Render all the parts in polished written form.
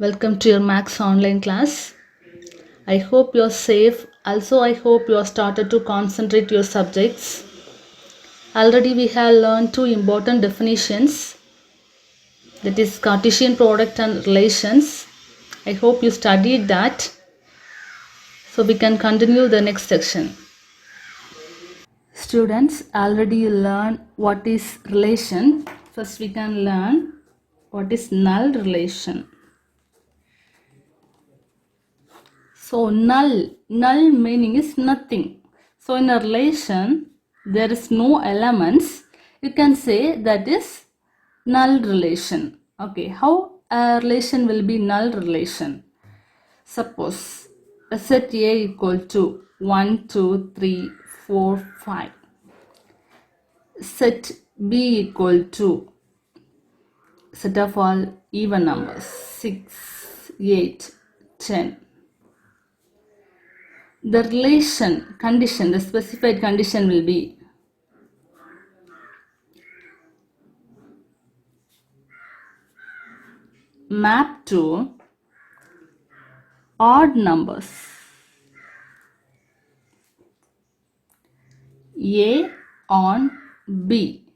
Welcome to your Max online class. I hope you're safe. Also, I hope you are started to concentrate your subjects. Already we have learned two important definitions, that is Cartesian product and relations. I hope you studied that. So we can continue the next section. Students, already you learn what is relation. First we can learn what is null relation. So null meaning is nothing. So in a relation, there is no elements. You can say that is null relation. Okay, how a relation will be null relation? Suppose a set A equal to 1, 2, 3, 4, 5. Set B equal to set of all even numbers 6, 8, 10. The relation condition, the specified condition will be map to odd numbers A on B.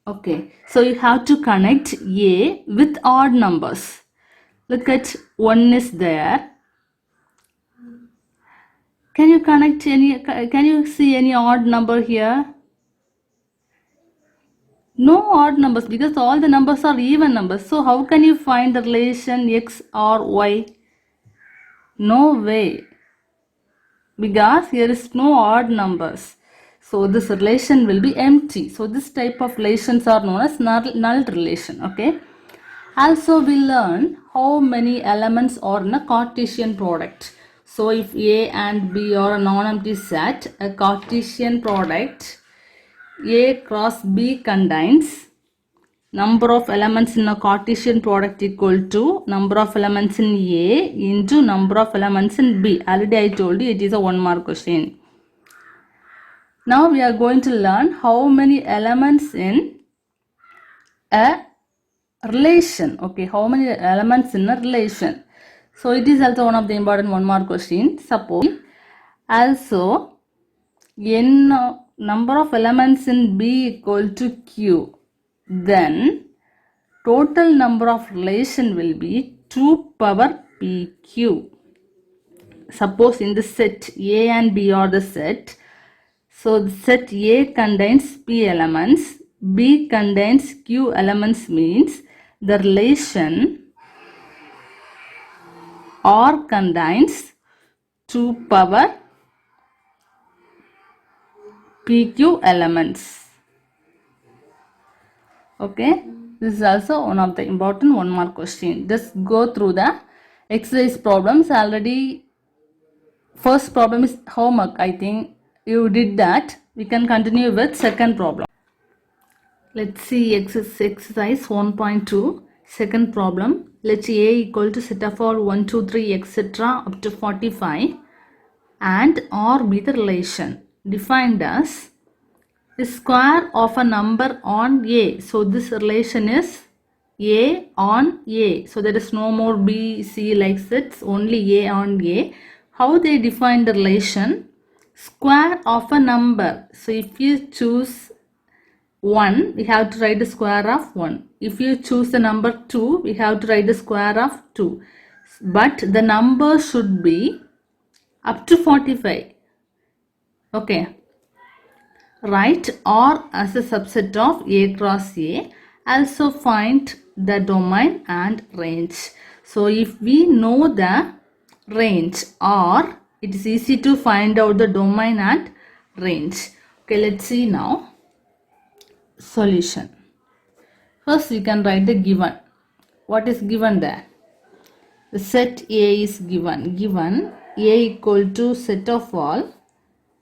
Okay, so you have to connect A with odd numbers. Look at 1 is there. Can you connect any, can you see any odd number here? No odd numbers because all the numbers are even numbers. So how can you find the relation X or Y? No way. Because here is no odd numbers. So this relation will be empty. So this type of relations are known as null relation. Okay. Also we learn how many elements are in a Cartesian product. So if A and B are a non-empty set, a Cartesian product A cross B contains number of elements in a Cartesian product equal to number of elements in A into number of elements in B. Already I told you it is a 1 mark question. Now we are going to learn how many elements in a relation. Okay, how many elements in a relation. So it is also one of the important 1 mark question. Suppose also n number of elements in B equal to Q, then total number of relation will be 2 power PQ. Suppose in the set A and B are the set. So the set A contains P elements, B contains Q elements means the relation R contains 2 power PQ elements. Okay, this is also one of the important 1 mark question. Just go through the exercise problems. Already first problem is homework. I think you did that. We can continue with second problem. Let's see exercise 1.2. Second problem. Let A equal to set of all 1, 2, 3, etc. up to 45 and R be the relation defined as the square of a number on A. So this relation is A on A. So there is no more B, C like sets, only A on A. How they define the relation? Square of a number. So if you choose 1, we have to write the square of 1. If you choose the number 2, we have to write the square of 2. But the number should be up to 45. Okay. Write R as a subset of A cross A. Also find the domain and range. So if we know the range R, it is easy to find out the domain and range. Okay, let's see now. Solution. First we can write the given. What is given there? The set A is given. Given A equal to set of all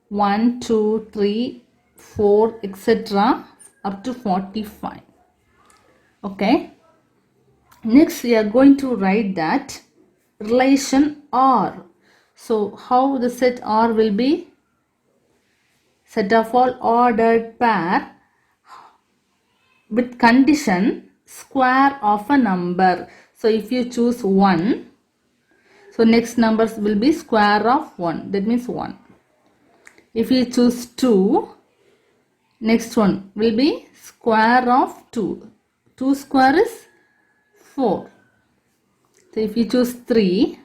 1, 2, 3, 4, etc. up to 45. Okay. Next we are going to write that relation R. So how the set R will be? Set of all ordered pair with condition square of a number. So if you choose 1, so next numbers will be square of 1, that means 1. If you choose 2, next one will be square of 2. 2 square is 4. So if you choose 3,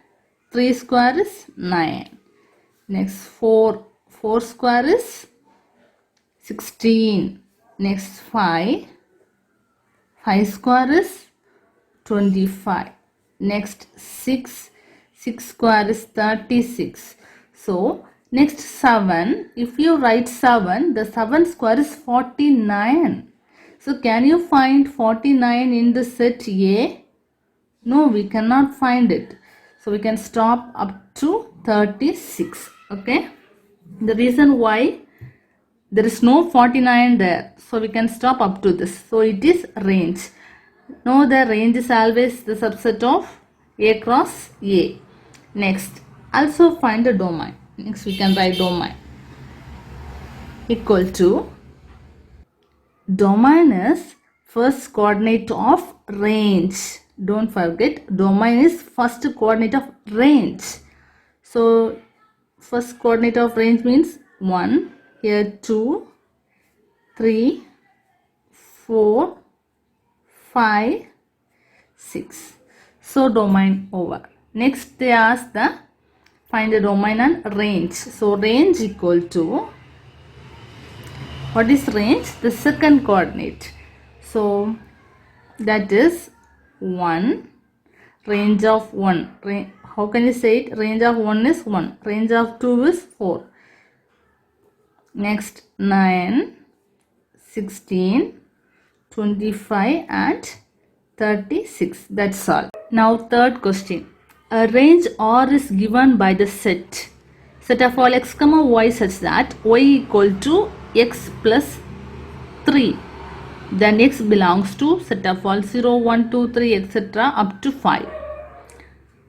3 square is 9. Next 4, 4 square is 16. Next 5, 5 square is 25. Next 6, 6 square is 36. So next 7, if you write 7, the 7 square is 49. So can you find 49 in the set A? No, we cannot find it. So we can stop up to 36. Okay. The reason why there is no 49 there. So we can stop up to this. So it is range. No, the range is always the subset of A cross A. Next, also find the domain. Next we can write domain equal to, domain is first coordinate of range. Don't forget, domain is first coordinate of range. So first coordinate of range means 1, here 2, 3, 4, 5, 6. So domain over. Next they ask the find the domain and range. So range equal to, what is range? The second coordinate. So that is 1, range of 1. How can you say it? Range of 1 is 1. Range of 2 is 4. Next 9, 16, 25 and 36. That's all. Now third question. A range R is given by the set of all x comma y such that y equal to x plus 3. Then x belongs to set of all 0, 1, 2, 3 etc. up to 5.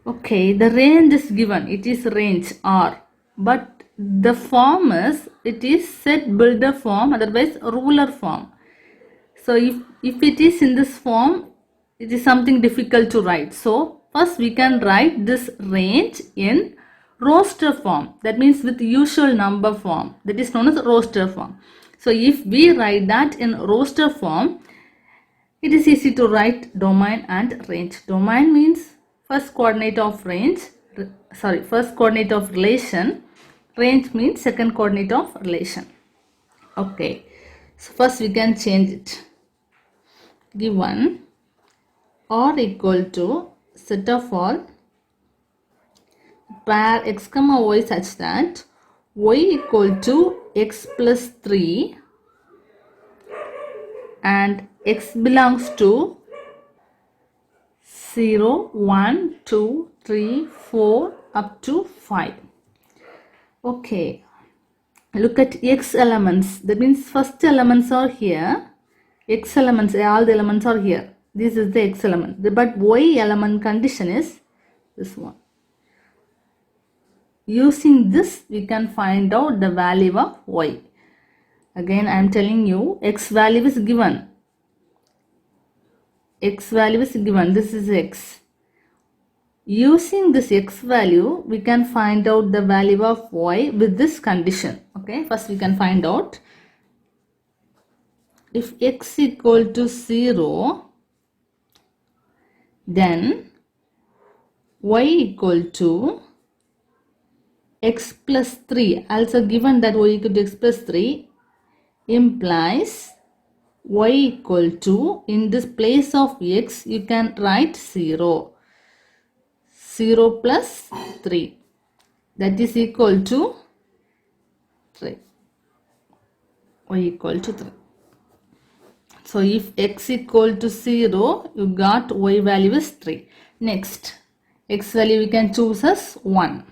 Okay, the range is given. It is range R. But the form is, it is set builder form, otherwise ruler form. So if it is in this form, it is something difficult to write. So first we can write this range in roster form. That means with usual number form. That is known as roster form. So if we write that in roster form, it is easy to write domain and range. Domain means first coordinate of range. First coordinate of relation. Range means second coordinate of relation. Okay. So first we can change it. Given R equal to set of all pair x comma y such that y equal to x plus 3 and x belongs to 0, 1, 2, 3, 4 up to 5. Okay. Look at x elements. That means first elements are here. X elements, all the elements are here. This is the x element. But y element condition is this one. Using this, we can find out the value of y. Again, I am telling you, x value is given. X value is given. This is x. Using this x value, we can find out the value of y with this condition. Okay, first we can find out. If x equal to 0, then y equal to x plus 3. Also given that y equal to x plus 3 implies y equal to, in this place of x, you can write 0. 0 plus 3. That is equal to 3. Y equal to 3. So if x equal to 0, you got y value is 3. Next, x value we can choose as 1.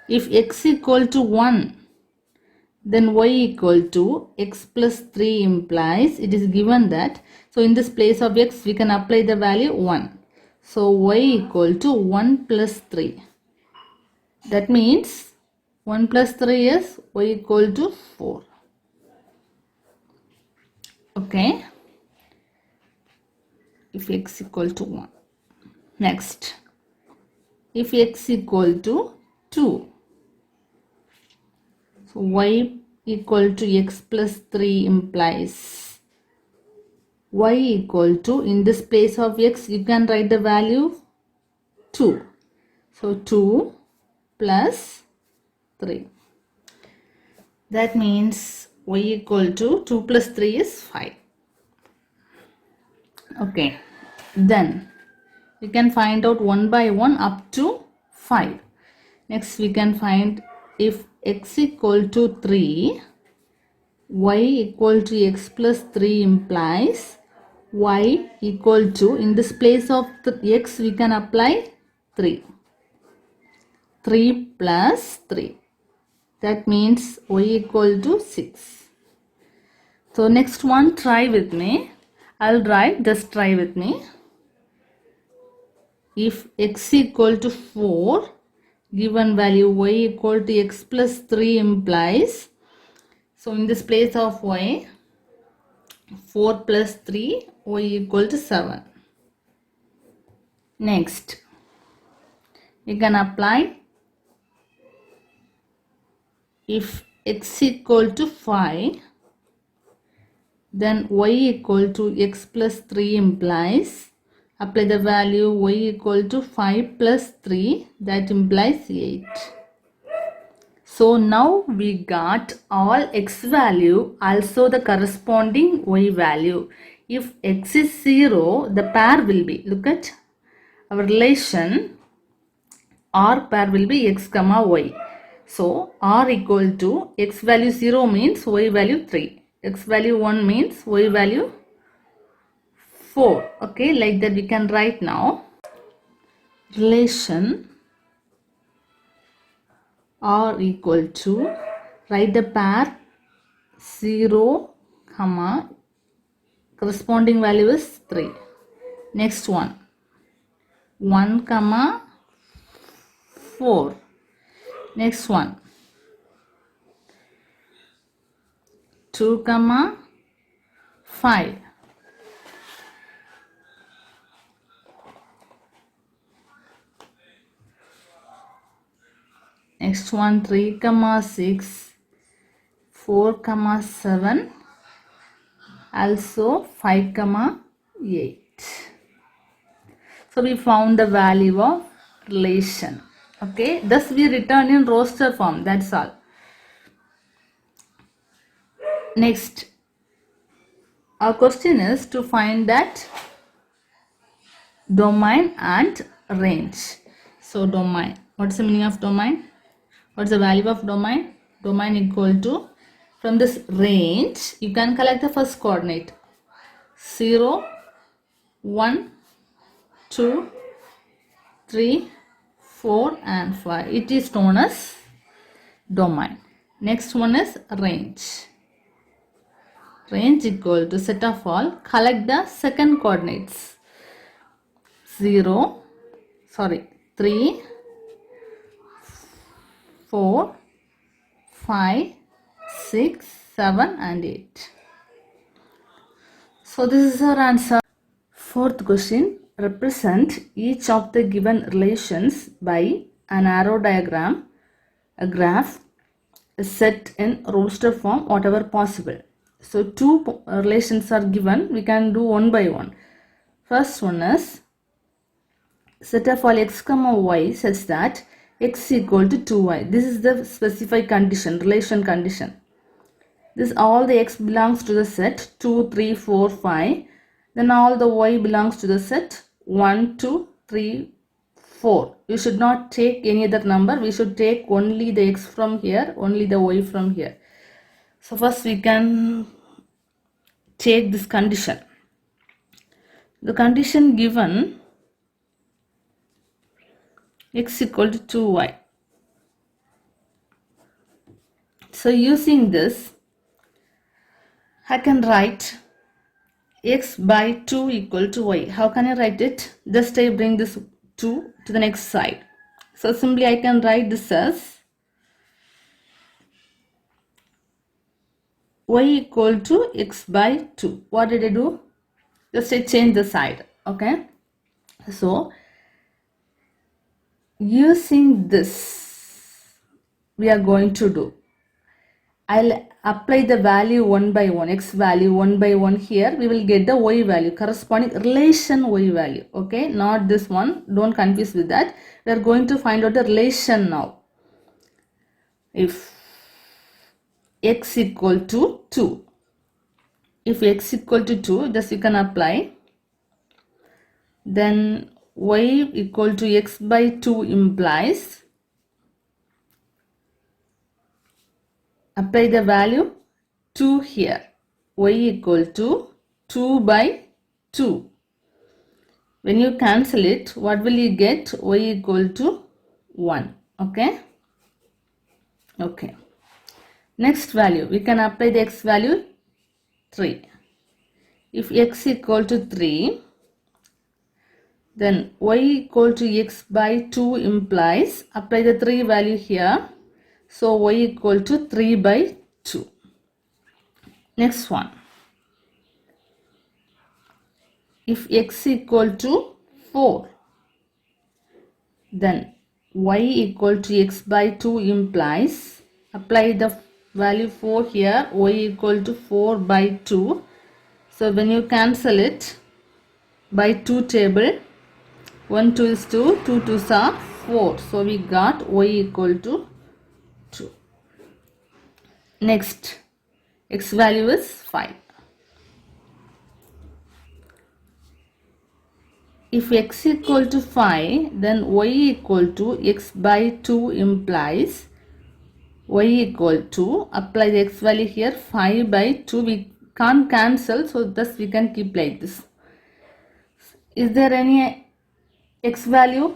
If x equal to 1, then y equal to x plus 3 implies, it is given that, so in this place of x we can apply the value 1. So y equal to 1 plus 3. That means 1 plus 3 is y equal to 4. Okay. if x equal to 1. Next, if x equal to 2, so y equal to x plus 3 implies y equal to, in this place of x you can write the value 2. So 2 plus 3. That means y equal to 2 plus 3 is 5. Okay. Then we can find out one by one up to 5. Next we can find if x equal to 3, y equal to x plus 3 implies y equal to, in this place of the x we can apply 3. 3 plus 3. That means y equal to 6. So next one, try with me. I'll write, just try with me. If x equal to 4, given value y equal to x plus 3 implies, so in this place of y, 4 plus 3, y equal to 7. Next, you can apply, if x equal to 5, then y equal to x plus 3 implies, apply the value y equal to 5 plus 3, that implies 8. So now we got all x value, also the corresponding y value. If x is 0, the pair will be, look at our relation, R pair will be x comma y. So R equal to x value 0 means y value 3. X value 1 means y value 4. Okay, like that we can write now. Relation R equal to, write the pair 0 comma corresponding value is 3. Next one, 1 comma 4. Next one, 2 comma 5. Next one, 3 comma 6, 4 comma 7, also 5 comma 8. So we found the value of relation. Okay, thus we return in roster form, that's all. Next, our question is to find that domain and range. So domain, what's the meaning of domain? What's the value of domain? Domain equal to, from this range you can collect the first coordinate 0, 1, 2, 3, 4 and 5. It is known as domain. Next one is range. Range equal to set of all, collect the second coordinates 3, 4, 5, 6, 7 and 8. So this is our answer. Fourth question, represent each of the given relations by an arrow diagram, a graph, a set in roster form, whatever possible. So two relations are given, we can do one by one. First one is set of all x comma y such that x equal to 2y. This is the specified condition, relation condition. This all the x belongs to the set 2, 3, 4, 5. Then all the y belongs to the set 1, 2, 3, 4. You should not take any other number. We should take only the x from here, only the y from here. So first we can take this condition. The condition given x equal to 2y. So using this, I can write x by 2 equal to y. How can I write it? Just I bring this 2 to the next side. So simply I can write this as y equal to x by 2. What did I do? Just I change the side. Okay, so using this we are going to do, I'll apply the value one by one, x value one by one here. We will get the y value, corresponding relation y value. Okay, not this one. Don't confuse with that. We are going to find out the relation now. If x equal to 2. If x equal to 2, just you can apply. Then y equal to x by 2 implies, apply the value 2 here. Y equal to 2 by 2. When you cancel it, what will you get? Y equal to 1. Okay. Okay. Next value, we can apply the x value 3. If x equal to 3, then y equal to x by 2 implies, apply the 3 value here. So y equal to 3 by 2. Next one. If x equal to 4, then y equal to x by 2 implies, apply the value 4 here, y equal to 4 by 2. So when you cancel it by 2 table, 1 2 is 2, 2 2s are 4. So we got y equal to 2. Next, x value is 5. If x equal to 5, then y equal to x by 2 implies y equal to, apply the x value here, 5 by 2. We can't cancel, so thus we can keep like this. Is there any x value?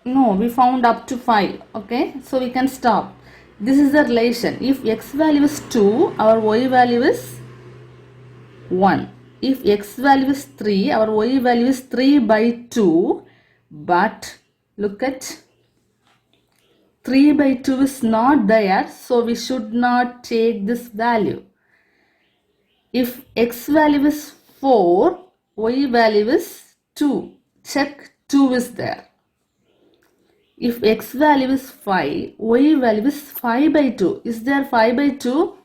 No, we found up to 5. Okay, so we can stop. This is the relation. If x value is 2, our y value is 1. If x value is 3, our y value is 3 by 2. But look at, 3 by 2 is not there, so we should not take this value. If x value is 4, y value is 2. Check 2 is there. If x value is 5, y value is 5 by 2. Is there 5 by 2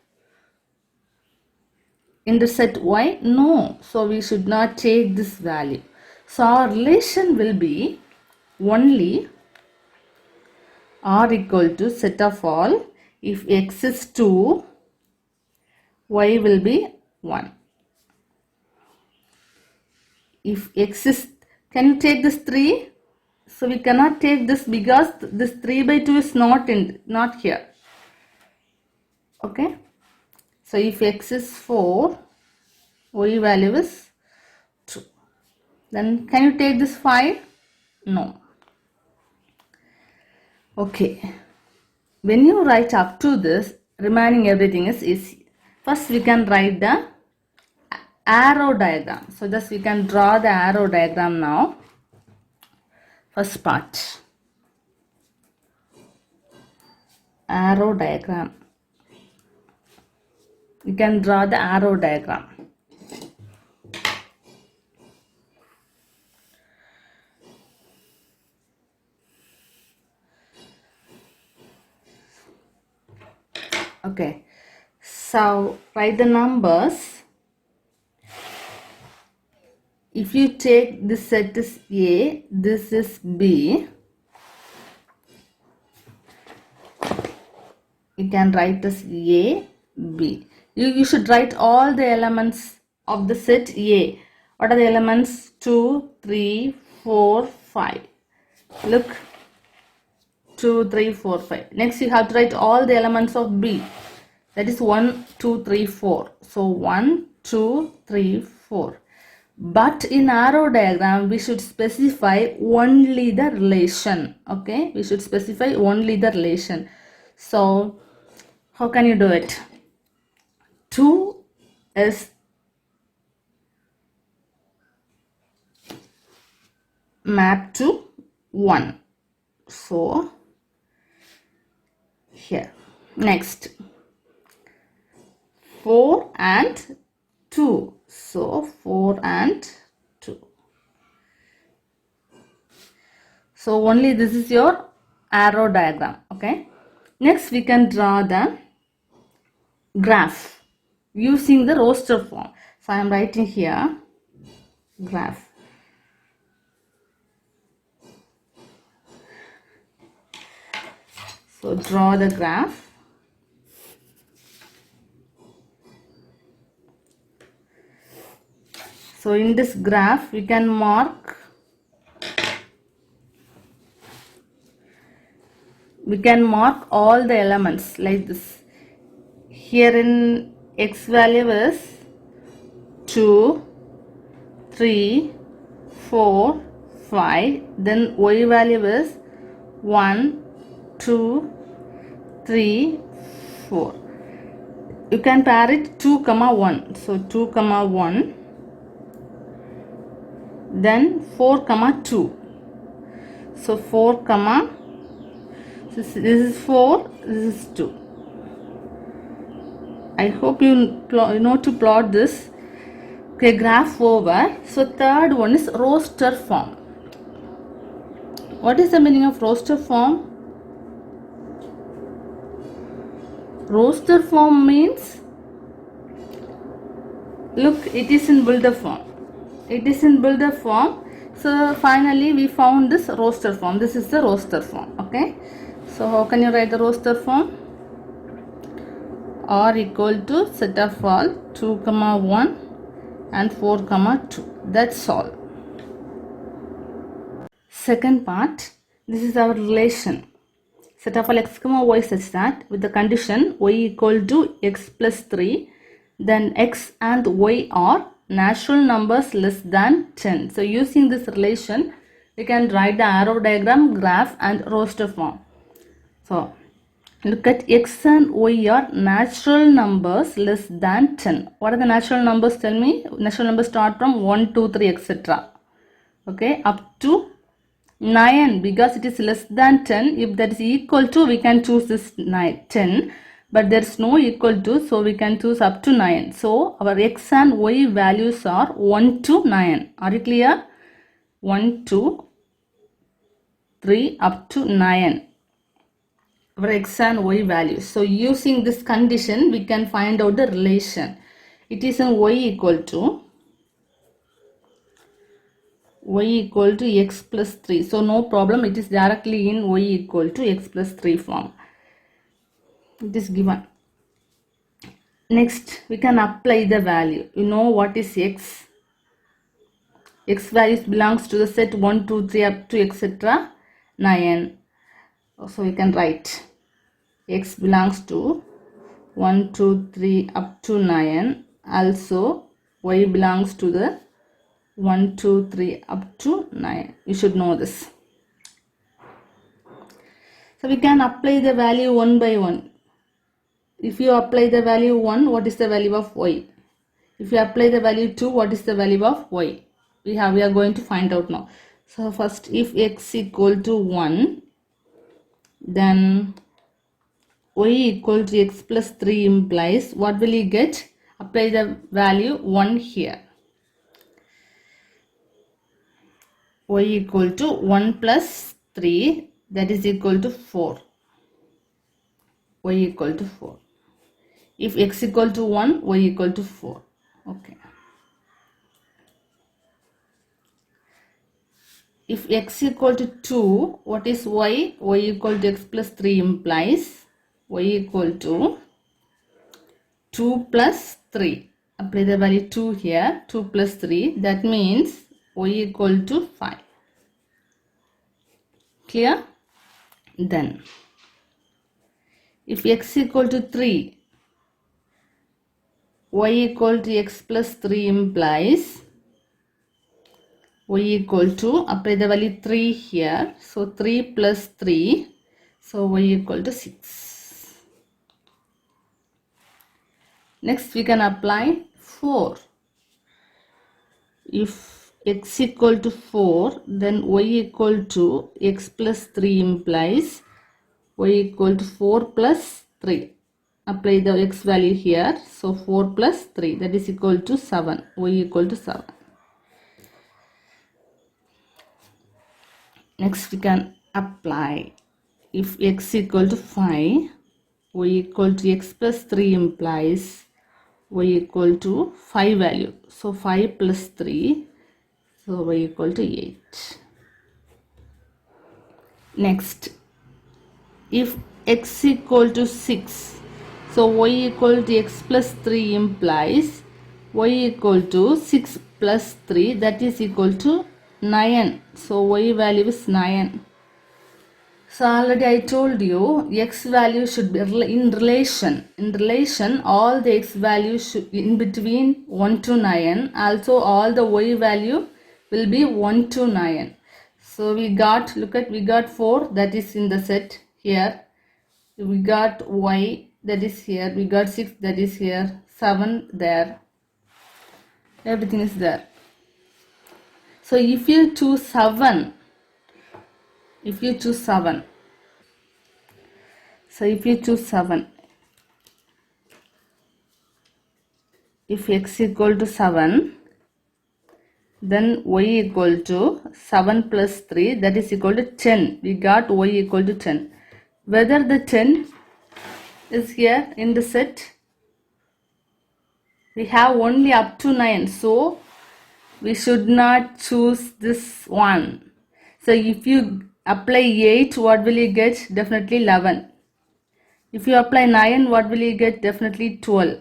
in the set y? No. So we should not take this value. So our relation will be only r equal to set of all. If x is 2, y will be 1. If x is, can you take this 3? So we cannot take this because this 3 by 2 is not here. Okay. So if x is 4, y value is 2. Then can you take this 5? No. Okay. When you write up to this, remaining everything is easy. First we can write the arrow diagram. So just we can draw the arrow diagram now. First part. Arrow diagram. We can draw the arrow diagram. Okay. So write the numbers. If you take this set is A, this is B, you can write as A, B. You should write all the elements of the set A. What are the elements? 2, 3, 4, 5. Look, 2, 3, 4, 5. Next you have to write all the elements of B. That is 1, 2, 3, 4. So 1, 2, 3, 4. But in arrow diagram, we should specify only the relation. Okay, we should specify only the relation. So how can you do it? 2 is mapped to 1. So here. Next, 4 and 2. So 4 and 2. So only this is your arrow diagram. Okay, next we can draw the graph using the roster form. So I am writing here graph. So draw the graph. So in this graph we can mark all the elements like this. Here in x value is 2, 3, 4, 5. Then y value is 1, 2, 3, 4. You can pair it 2, 1. So 2, 1. Then 4, 2. So 4, this is 4, this is 2. I hope you know to plot this. Okay, graph over. So third one is roster form. What is the meaning of roster form? Roster form means, look, it is in builder form. It is in builder form. So finally we found this roster form. This is the roster form. Okay, so how can you write the roster form? R equal to set of all 2, 1 and 4, 2. That's all. Second part, this is our relation. Set of all x, y such that with the condition y equal to x plus 3, then x and y are natural numbers less than 10. So using this relation, we can write the arrow diagram, graph and roster form. So look at x and y are natural numbers less than 10. What are the natural numbers? Tell me. Natural numbers start from 1, 2, 3, etc. Okay, up to 9, because it is less than 10. If that is equal to, we can choose this 10. But there is no equal to, so we can choose up to 9. So our x and y values are 1 to 9. Are you clear? 1, 2, 3 up to 9. Our x and y values. So using this condition, we can find out the relation. It is in y equal to x plus 3. So no problem, it is directly in y equal to x plus 3 form. It is given. Next, we can apply the value. You know what is x? X values belongs to the set 1, 2, 3 up to etc. 9. So we can write x belongs to 1, 2, 3 up to 9. Also y belongs to the 1, 2, 3 up to 9. You should know this. So we can apply the value one by one. If you apply the value 1, what is the value of y? If you apply the value 2, what is the value of y? We are going to find out now. So first, if x equal to 1, then y equal to x plus 3 implies, what will you get? Apply the value 1 here. Y equal to 1 plus 3, that is equal to 4. Y equal to 4. If x equal to 1, y equal to 4. Okay. If x equal to 2, what is y? Y equal to x plus 3 implies y equal to 2 plus 3. Apply the value 2 here. 2 plus 3. That means y equal to 5. Clear? Then, if x equal to 3, y equal to x plus 3 implies y equal to, apply the value 3 here. So 3 plus 3. So y equal to 6. Next we can apply 4. If x equal to 4, then y equal to x plus 3 implies y equal to 4 plus 3. Apply the x value here. So 4 plus 3, that is equal to 7. Y equal to 7. Next we can apply. If x equal to 5, y equal to x plus 3 implies y equal to 5 value. So 5 plus 3, so y equal to 8. Next, if x equal to 6, so y equal to x plus 3 implies y equal to 6 plus 3, that is equal to 9. So y value is 9. So already I told you x value should be in relation. In relation, all the x values should in between 1 to 9. Also all the y value will be 1 to 9. So we got, look at, we got 4, that is in the set here. We got y, that is here. We got 6, that is here. 7 there. Everything is there. So if you choose 7, so if you choose 7, if x equal to 7, then y equal to 7 plus 3, that is equal to 10. We got y equal to 10. Whether the 10 is here in the set, we have only up to 9. So we should not choose this one. So if you apply 8, what will you get? Definitely 11. If you apply 9, what will you get? Definitely 12.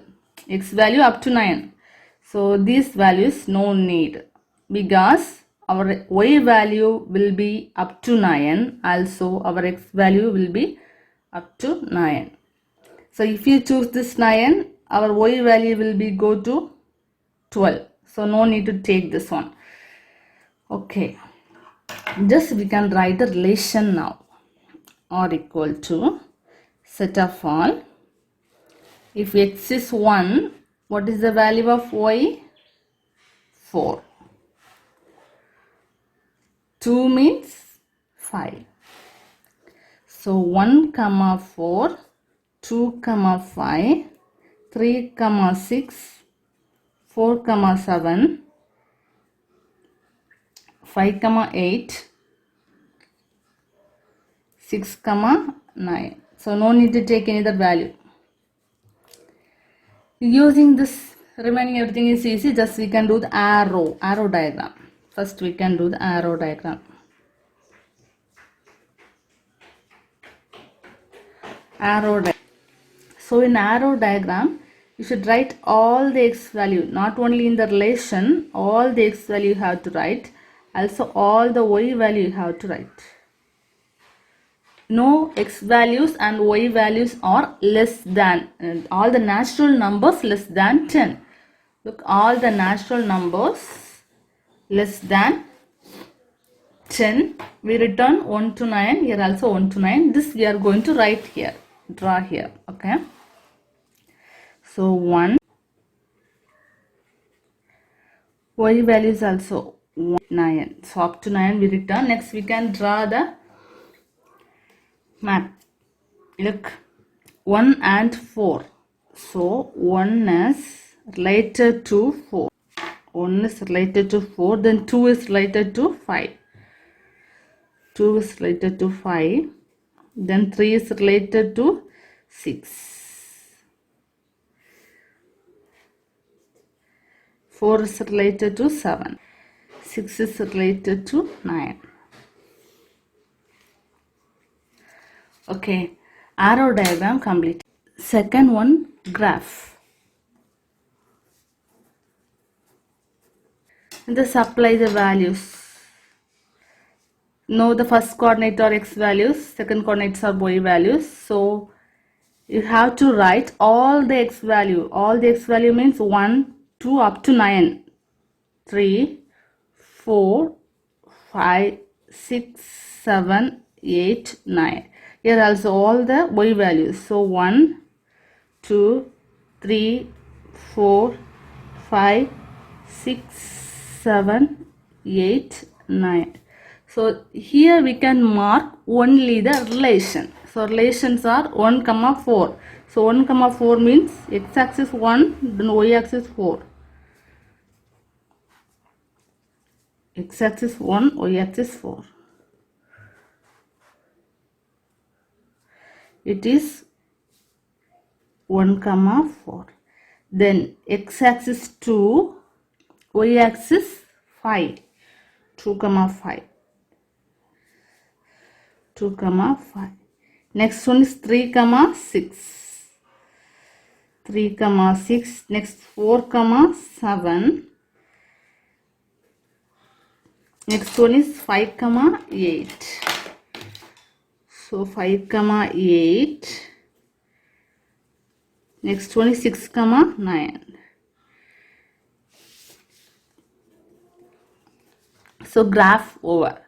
X value up to 9. So these values no need, because our y value will be up to 9. Also our x value will be up to 9. So if you choose this 9, our y value will be go to 12. So no need to take this one. Okay. Just we can write the relation now. Or equal to set of all. If x is 1, what is the value of y? 4. 2 means 5. So 1 comma 4, 2 comma 5, 3 comma 6, 4 comma 7, 5 comma 8, 6 comma 9. So no need to take any other value. Using this remaining everything is easy. Just we can do the arrow diagram. First we can do the arrow diagram. So in arrow diagram, you should write all the x value, not only in the relation, all the x value you have to write, also all the y value you have to write. No x values and y values are less than, and all the natural numbers less than 10. Look, all the natural numbers less than 10. We return 1 to 9. Here also 1 to 9. This we are going to write here. Draw here. Okay. So 1. Y value is also 1, 9. So up to 9 we return. Next we can draw the map. Look, 1 and 4. So 1 is related to 4. 1 is related to 4. Then 2 is related to 5. 2 is related to 5. Then 3 is related to 6. 4 is related to 7. 6 is related to 9. Okay, arrow diagram complete. Second one, graph. Just apply the values. Know the first coordinate are x values, second coordinates are y values. So you have to write all the x value. All the x value means 1, 2 up to 9. 3, 4, 5, 6, 7, 8, 9. Here also all the y values. So 1, 2, 3, 4, 5, 6, 7, 8, 9. So here we can mark only the relation. So relations are 1 comma 4. So 1 comma 4 means x axis 1, then y axis 4. X axis 1, y axis 4. it is 1 comma 4. Then x-axis 2, y-axis 5, 2 comma 5, 2 comma 5. Next one is 3 comma 6, 3 comma 6. Next 4 comma 7. Next one is 5 comma 8. So 5 comma 8. Next one is 6 comma 9. So graph over.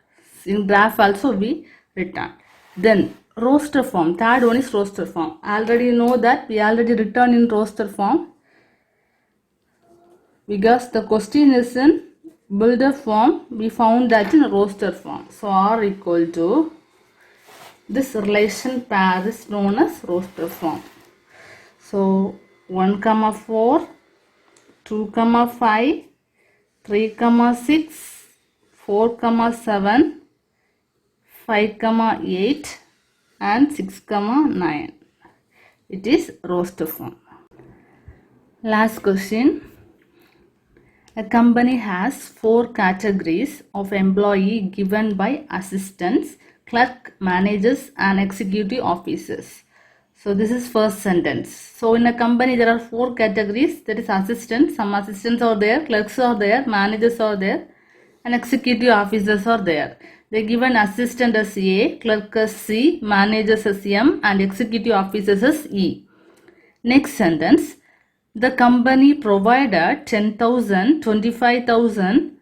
In graph also we return. Then roster form. Third one is roster form. Already know that we already return in roster form because the question is in builder form. We found that in roster form. So R equal to this relation pair is known as roster form. So 1 comma 4, 2 comma 5, 3 comma 6, 4 comma 7, 5 comma 8 and 6 comma 9. It is roster form. Last question. A company has 4 categories of employee given by assistants, clerk, managers and executive officers. So this is first sentence. So in a company there are 4 categories, that is assistants, some assistants are there, clerks are there, managers are there and executive officers are there. They given assistant as A, clerk as C, managers as M and executive officers as E. Next sentence. The company provided 10,000, 25,000,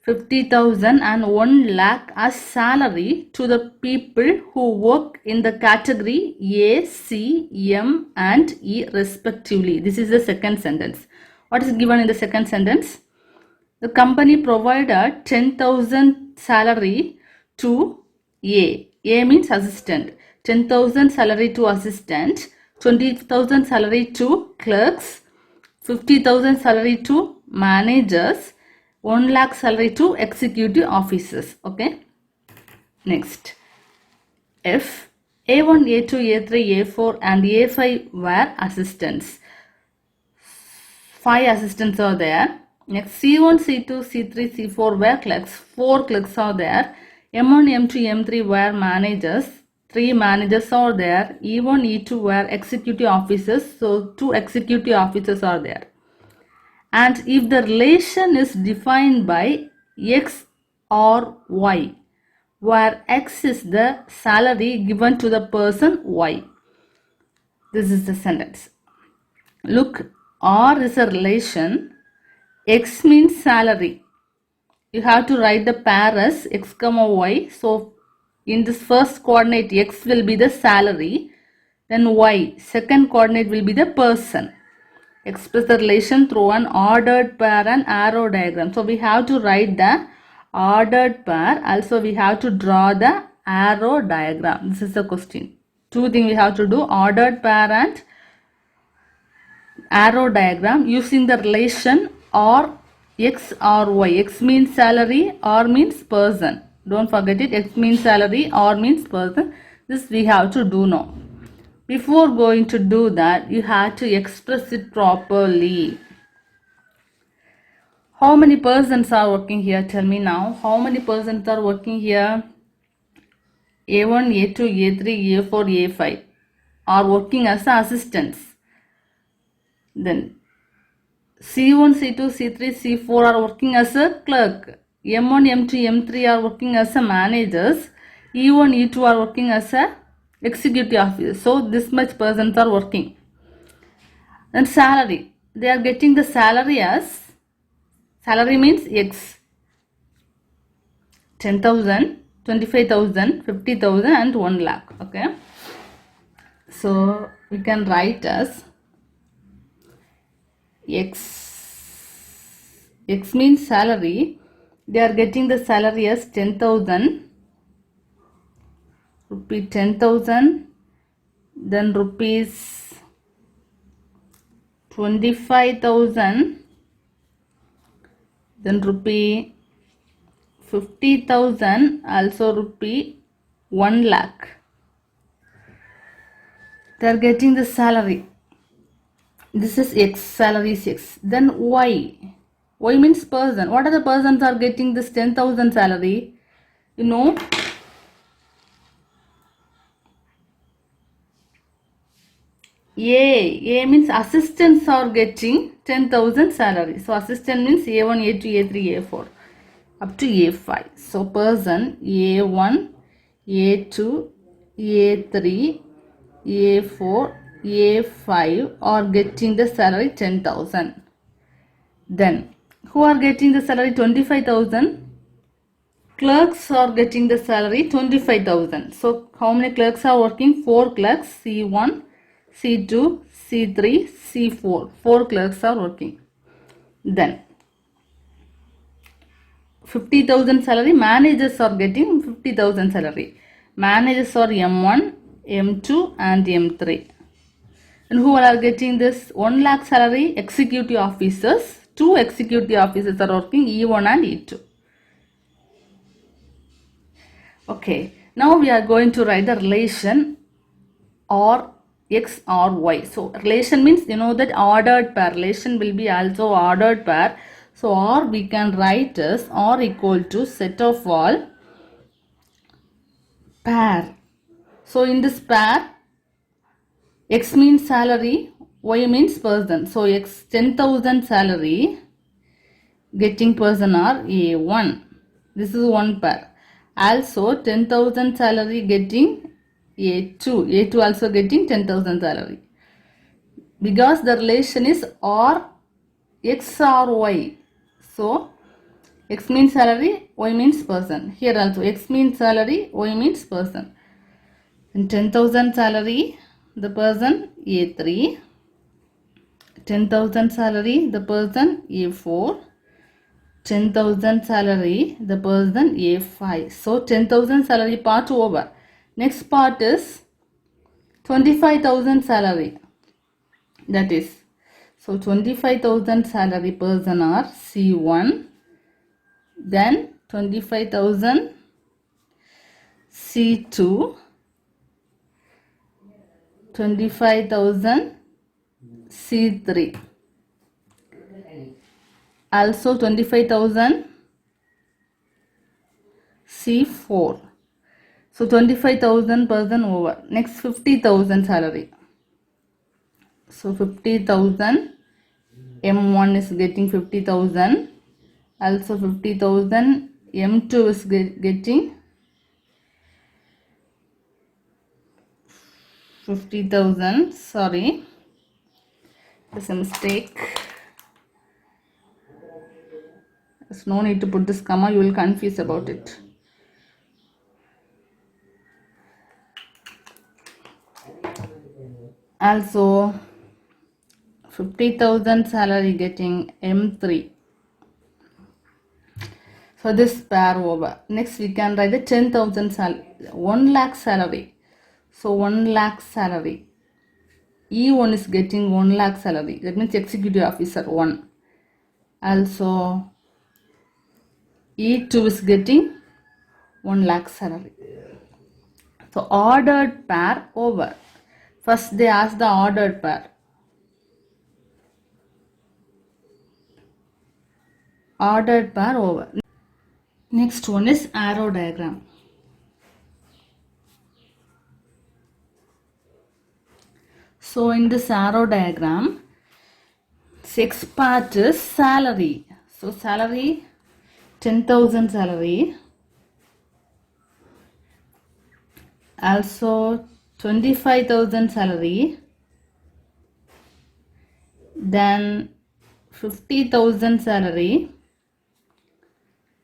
50,000 and 1 lakh as salary to the people who work in the category A, C, M and E respectively. This is the second sentence. What is given in the second sentence? The company provided 10,000 salary to A. A means assistant. 10,000 salary to assistant. 20,000 salary to clerks. 50,000 salary to managers. 1 lakh salary to executive officers. Okay. Next. F. A1, A2, A3, A4 and A5 were assistants. 5 assistants are there. Next C1, C2, C3, C4 were clerks. 4 clerks are there. M1, M2, M3 were managers. 3 managers are there. E1, E2 were executive officers. So 2 executive officers are there. And if the relation is defined by X or Y, where X is the salary given to the person Y. This is the sentence. Look, R is a relation. X means salary. You have to write the pair as X comma Y. So in this first coordinate X will be the salary. Then Y, second coordinate will be the person. Express the relation through an ordered pair and arrow diagram. So we have to write the ordered pair. Also we have to draw the arrow diagram. This is the question. 2 things we have to do, ordered pair and arrow diagram using the relation or X or Y. X means salary, R means person. Don't forget it. X means salary, R means person. This we have to do now. Before going to do that, you have to express it properly. How many persons are working here? Tell me now. How many persons are working here? A1, A2, A3, A4, A5 are working as assistants. Then C1, C2, C3, C4 are working as a clerk. M1, M2, M3 are working as a managers. E1, E2 are working as a executive officer. So this much persons are working. And salary. They are getting the salary as, salary means X. 10,000, 25,000, 50,000 and 1 lakh. Okay. So we can write as X. X means salary. They are getting the salary as 10,000. Rupee 10,000. Then rupees 25,000. Then rupee 50,000. Also rupee 1 lakh. They are getting the salary. This is X, salary is X. Then Y. Y means person. What are the persons are getting this 10,000 salary? You know, A means assistants are getting 10,000 salary. So assistant means A1, A2, A3, A4 up to A5. So person A1, A2, A3, A4, A5 are getting the salary 10,000. Then who are getting the salary 25,000? Clerks are getting the salary 25,000. So how many clerks are working? 4 clerks, C1, C2, C3, C4. 4 clerks are working. Then 50,000 salary, managers are getting 50,000 salary. Managers are M1, M2 and M3. And who are getting this 1 lakh salary? Executive officers. 2 executive officers are working, E1 and E2. Okay, now we are going to write the relation or X or Y. So relation means you know that ordered pair. Relation will be also ordered pair. So or we can write as or equal to set of all pair. So in this pair, X means salary, Y means person. So X 10,000 salary getting person are A1. This is one pair. Also 10,000 salary getting A2. A2 also getting 10,000 salary. Because the relation is or X or Y. So X means salary, Y means person. Here also X means salary, Y means person. And 10,000 salary, the person A3. 10,000 salary, the person A4. 10,000 salary, the person A5. So 10,000 salary part over. Next part is 25,000 salary. That is, so 25,000 salary person are C1. Then 25,000 C2. 25,000 C3. Also 25,000 C4. So 25,000 person over. Next 50,000 salary. So 50,000 M1 is getting 50,000. Also 50,000 M2 is getting 50,000. Sorry, there's a mistake. There's no need to put this comma, you will confuse about it. Also 50,000 salary getting M3. So this pair over. Next we can write the 10,000 salary, 1 lakh salary. So 1 lakh salary. E1 is getting 1 lakh salary. That means executive officer 1. Also E2 is getting 1 lakh salary. So ordered pair over. First they ask the ordered pair. Ordered pair over. Next one is arrow diagram. So in this arrow diagram, X part is salary. So salary 10,000 salary. Also 25,000 salary. Then 50,000 salary.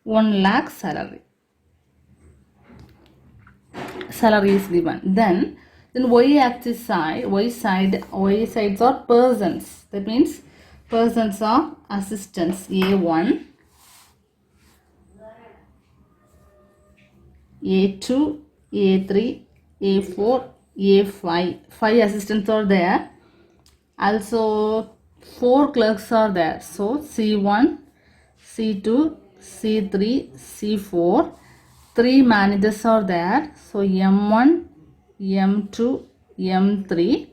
1 lakh salary. Salary is given. Then y axis side, y sides are persons. That means persons are assistants. A1, A2, A3, A4, A5. 5 assistants are there. Also 4 clerks are there. So C1, C2, C3, C4. 3 managers are there. So M1, M2, M3.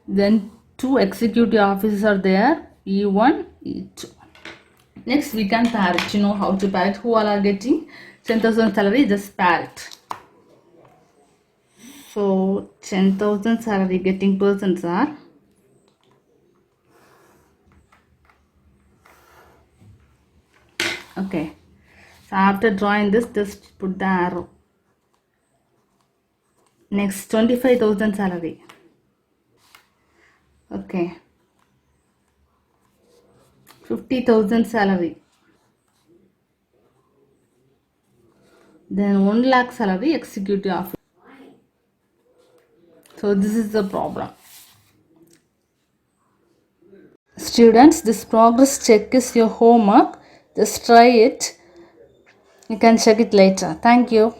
Then 2 executive officers are there, E1, E2. Next, we can pair it. You know how to pair it. Who all are getting 10,000 salary? Just pair it. So 10,000 salary getting persons are okay. So after drawing this, just put the arrow. Next, 25,000 salary. Okay. 50,000 salary. Then 1 lakh salary executive officer. So this is the problem. Students, this progress check is your homework. Just try it. You can check it later. Thank you.